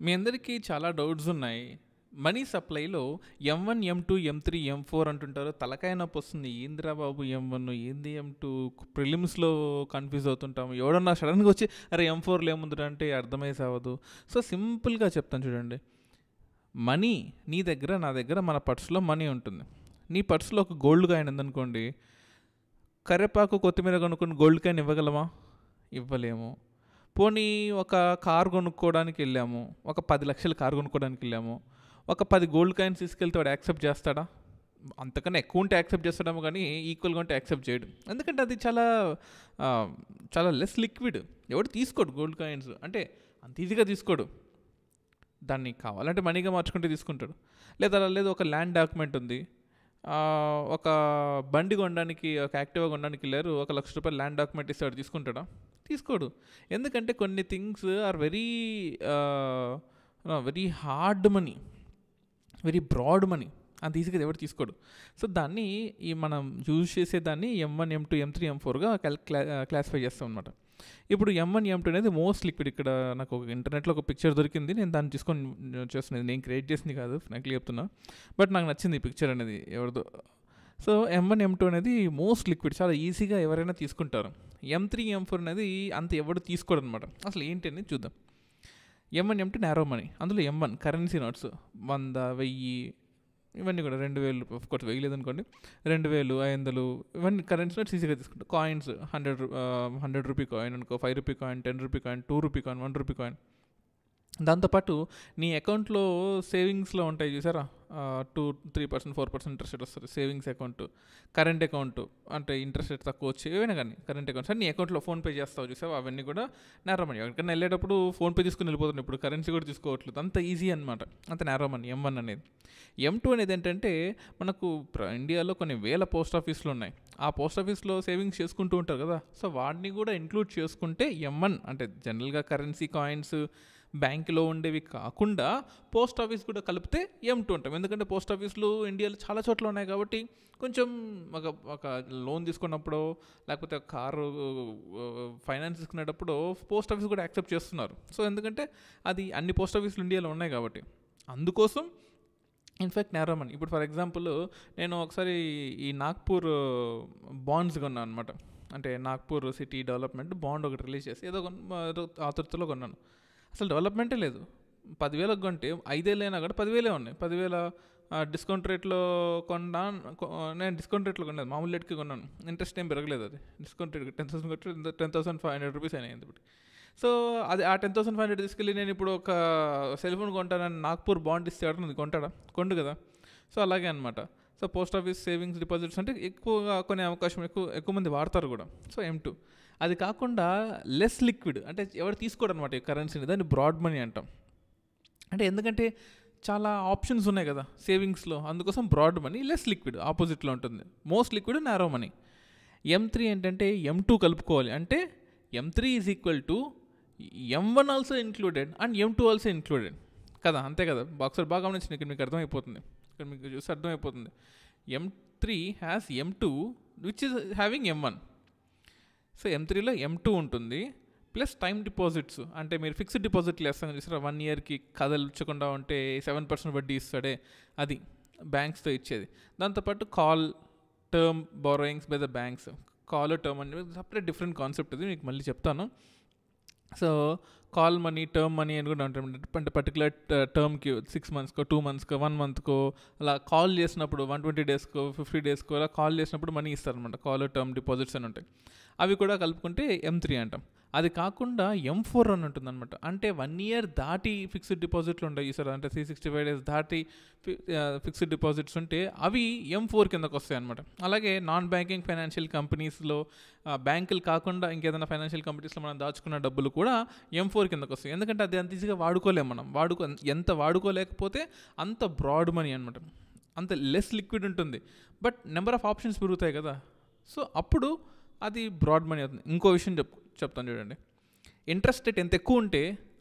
మీ అందరికీ చాలా డౌట్స్ ఉన్నాయి. Money సప్లైలో M1, M2, M3, M4 అంటుంటారు. తలకాయ నొప్పి వస్తుంది. ఏందిరా బాబు M1, ఏంది M2? ప్రిలిమ్స్లో కన్ఫ్యూజ్ అవుతుంటాము. ఎవడన్నా సడన్గా వచ్చి అరే M4లో ఏముందిరా అంటే అర్థమై సావదు. సో సింపుల్గా చెప్తాను చూడండి. మనీ నీ దగ్గర, నా దగ్గర, మన పర్సులో మనీ ఉంటుంది. నీ పర్సులో ఒక గోల్డ్ కాయిన్ ఉందనుకోండి, కరివేపాకు కొత్తిమీర కొనుక్కొని గోల్డ్ కాయిన్ ఇవ్వగలమా? ఇవ్వలేము. పోనీ ఒక కార్ కొనుక్కోవడానికి వెళ్ళాము, ఒక 10 లక్షల కార్ కొనుక్కోవడానికి వెళ్ళాము, ఒక 10 గోల్డ్ కాయిన్స్ తీసుకెళ్తే వాడు యాక్సెప్ట్ చేస్తాడా? అంతకన్నా ఎక్కువ ఉంటే యాక్సెప్ట్ చేస్తాడేమో, కానీ ఈక్వల్గా ఉంటే యాక్సెప్ట్ చేయడు. ఎందుకంటే అది చాలా చాలా లెస్ లిక్విడ్. ఎవడు తీసుకోడు గోల్డ్ కాయిన్స్, అంటే అంత ఈజీగా తీసుకోడు. దాన్ని కావాలంటే మనీగా మార్చుకుంటే తీసుకుంటాడు. లేదు ఒక ల్యాండ్ డాక్యుమెంట్ ఉంది, ఒక బండి కొనడానికి, ఒక యాక్టివా కొనడానికి వెళ్ళారు, 1 లక్ష రూపాయలు ల్యాండ్ డాక్యుమెంట్ ఇస్తాడు, తీసుకుంటాడా? తీసుకోడు. ఎందుకంటే కొన్ని things are very very hard money, very broad money, అంత ఈజీగా ఎవరు తీసుకోడు. సో దాన్ని మనం యూజ్ చేసేదాన్ని M1, M2, M3, M4గా క్లాసిఫై చేస్తాం అనమాట. ఇప్పుడు M1, M2 అనేది మోస్ట్ లిక్విడ్. ఇక్కడ నాకు ఒక ఇంటర్నెట్లో ఒక పిక్చర్ దొరికింది, నేను దాన్ని తీసుకొని చేస్తున్నది. నేను క్రియేట్ చేసింది కాదు, ఫ్రాంక్లీ చెప్తున్నా, బట్ నాకు నచ్చింది ఈ పిక్చర్ అనేది ఎవరిదో. సో M1, M2 అనేది మోస్ట్ లిక్విడ్, చాలా ఈజీగా ఎవరైనా తీసుకుంటారు. M3, M4 అనేది అంత ఎవడు తీసుకోడు అనమాట. అసలు ఏంటి అనేది చూద్దాం. M1, M2 narrow money. అందులో M1 కరెన్సీ నోట్స్ 100, 1000 ఇవన్నీ కూడా 2000, ఆఫ్కోర్స్ 1000 లేదనుకోండి, 2000, 500 ఇవన్నీ కరెన్సీ నోట్స్ ఈజీగా తీసుకుంటాం. కాయిన్స్ 100 రూపీ కాయిన్ అనుకో, 5 rupee coin, 10 rupee coin, 2 rupee coin, 1 rupee coin. దాంతోపాటు నీ అకౌంట్లో సేవింగ్స్లో ఉంటాయి చూసారా, 2-3%, 4% ఇంట్రెస్ట్ రేట్ వస్తుంది. సేవింగ్స్ అకౌంట్, కరెంట్ అకౌంట్ అంటే ఇంట్రెస్ట్ రేట్ తక్కువ వచ్చి ఏవైనా కానీ కరెంట్ అకౌంట్స్ నీ అకౌంట్లో ఫోన్పే చేస్తావు చూసావు, అవన్నీ కూడా నేరో మనీ. ఎక్కడికైనా వెళ్ళేటప్పుడు ఫోన్పే తీసుకుని వెళ్ళిపోతుంది. ఇప్పుడు కరెన్సీ కూడా తీసుకోవట్లేదు, అంత ఈజీ అనమాట, అంత నేరో మనీ M1 అనేది. M2 అనేది ఏంటంటే, మనకు ఇండియాలో కొన్ని వేల పోస్ట్ ఆఫీసులు ఉన్నాయి. ఆ పోస్ట్ ఆఫీస్లో సేవింగ్స్ చేసుకుంటూ ఉంటారు కదా, సో వాటిని కూడా ఇంక్లూడ్ చేసుకుంటే M1 అంటే జనరల్గా కరెన్సీ కాయిన్స్ బ్యాంకులో ఉండేవి కాకుండా పోస్ట్ ఆఫీస్ కూడా కలిపితే M2 ఉంటాం. ఎందుకంటే పోస్ట్ ఆఫీసులు ఇండియాలో చాలా చోట్ల ఉన్నాయి కాబట్టి కొంచెం ఒక లోన్ తీసుకున్నప్పుడు, లేకపోతే కారు ఫైనాన్స్ తీసుకునేటప్పుడు పోస్ట్ ఆఫీస్ కూడా యాక్సెప్ట్ చేస్తున్నారు. సో ఎందుకంటే అది అన్ని పోస్ట్ ఆఫీసులు ఇండియాలో ఉన్నాయి కాబట్టి, అందుకోసం ఇన్ఫ్యాక్ట్ నేరో మనీ. ఇప్పుడు ఫర్ ఎగ్జాంపుల్ నేను ఒకసారి ఈ నాగ్పూర్ బాండ్స్ కొన్నాను అనమాట. అంటే నాగ్పూర్ సిటీ డెవలప్మెంట్ బాండ్ ఒకటి రిలీజ్ చేసి ఏదో ఆతృతలో కొన్నాను. అసలు డెవలప్మెంటే లేదు. 10,000 కొంటే 5 ఏళ్ళు అయినా కూడా 10,000 ఉన్నాయి. 10,000 డిస్కౌంట్ రేట్లో నేను డిస్కౌంట్ రేట్లో కొన్నాను, మామూలు రేట్కి కొన్నాను. ఇంట్రెస్ట్ ఏం పెరగలేదు. అది డిస్కౌంట్ రేట్ 10,000 కొట్టి 10,500 రూపీస్ అయినాయి ఇప్పుడు. సో అది ఆ 10,500 తీసుకెళ్ళి నేను ఇప్పుడు ఒక సెల్ ఫోన్ కొంటానని నాగ్పూర్ బాండ్ ఇస్తే అది కొంటాడా? కొండు కదా. సో అలాగే అనమాట. So post office savings deposits అంటే ఎక్కువగా కొనే అవకాశం ఎక్కువ మంది వాడతారు కూడా. సో M2 అది కాకుండా లెస్ లిక్విడ్, అంటే ఎవరు తీసుకోడు అనమాట ఈ కరెన్సీని, దాన్ని బ్రాడ్ మనీ అంటాం. అంటే ఎందుకంటే చాలా ఆప్షన్స్ ఉన్నాయి కదా సేవింగ్స్లో, అందుకోసం బ్రాడ్ మనీ లెస్ లిక్విడ్ ఆపోజిట్లో ఉంటుంది. Most liquid narrow money. M3 ఏంటంటే M2 కలుపుకోవాలి, అంటే M3 is equal to M1 also included and M2 also included కదా, అంతే కదా. బాక్సర్ బాగా గమనించింది, ఇక్కడ మీకు అర్థమైపోతుంది, ఇక్కడ మీకు చూసి అర్థమైపోతుంది. M3 has M2 which is having M1. So M3లో M2 ఉంటుంది, ప్లస్ టైం డిపాజిట్స్, అంటే మీరు ఫిక్స్డ్ డిపాజిట్లు వేస్తాను చూసారా, 1 ఇయర్కి కదల్చకుండా ఉంటే 7% వడ్డీ ఇస్తాడే, అది బ్యాంక్స్తో ఇచ్చేది. దాంతోపాటు call term borrowings by the banks. Call term అనేది సపరేట్ డిఫరెంట్ కాన్సెప్ట్, అది మీకు మళ్ళీ చెప్తాను. So call money, term money అని కూడా ఉంటాయి. అంటే పర్టికులర్ టర్మ్కి 6 మంత్స్కో, 2 మంత్స్కో, 1 మంత్కో అలా కాల్ చేసినప్పుడు 120 డేస్కో, 50 డేస్కో అలా కాల్ చేసినప్పుడు మనీ ఇస్తారనమాట. కాల్ టర్మ్ డిపాజిట్స్ అని ఉంటాయి. అవి కూడా కలుపుకుంటే M3 అంటాం. అది కాకుండా M4 అని ఉంటుందన్నమాట. అంటే 1 ఇయర్ దాటి ఫిక్స్డ్ డిపాజిట్లు ఉంటాయి సార్, అంటే 365 డేస్ దాటి ఫిక్స్డ్ డిపాజిట్స్ ఉంటే అవి M4 కిందకు వస్తాయి అనమాట. అలాగే నాన్ బ్యాంకింగ్ ఫైనాన్షియల్ కంపెనీస్లో, బ్యాంకులు కాకుండా ఇంకేదైనా ఫైనాన్షియల్ కంపెనీస్లో మనం దాచుకున్న డబ్బులు కూడా M4 కిందకు వస్తాయి. ఎందుకంటే అది అంత ఈజీగా వాడుకోలేము మనం. ఎంత వాడుకోలేకపోతే అంత బ్రాడ్ మనీ అనమాట, అంత లెస్ లిక్విడ్ ఉంటుంది. బట్ నెంబర్ ఆఫ్ ఆప్షన్స్ పెరుగుతాయి కదా, సో అప్పుడు అది బ్రాడ్ మనీ అవుతుంది. ఇంకో విషయం చెప్తాను చూడండి. ఇంట్రెస్ట్ రేట్ ఎంత ఎక్కువ ఉంటే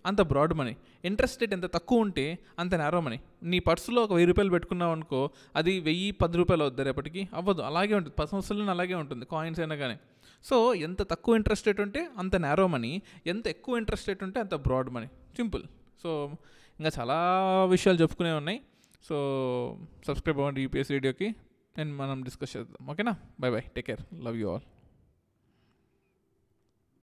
అంత బ్రాడ్ మనీ, ఇంట్రెస్ట్ రేట్ ఎంత తక్కువ ఉంటే అంత నేరో మనీ. నీ పర్సులో ఒక 1000 రూపాయలు పెట్టుకున్నావు అనుకో, అది 1010 రూపాయలు అవుతుంది, రేపటికి అవ్వదు. అలాగే ఉంటుంది, 10 సంవత్సరాలు అలాగే ఉంటుంది, కాయిన్స్ అయినా కానీ. సో ఎంత తక్కువ ఇంట్రెస్ట్ రేట్ ఉంటే అంత నేరో మనీ, ఎంత ఎక్కువ ఇంట్రెస్ట్ రేట్ ఉంటే అంత బ్రాడ్ మనీ. సింపుల్. సో ఇంకా చాలా విషయాలు చెప్పుకునే ఉన్నాయి. సో సబ్స్క్రైబ్ అవ్వండి యూపీఎస్ రేడియోకి, అండ్ మనం డిస్కస్ చేద్దాం. ఓకేనా? By by, take care, love you all.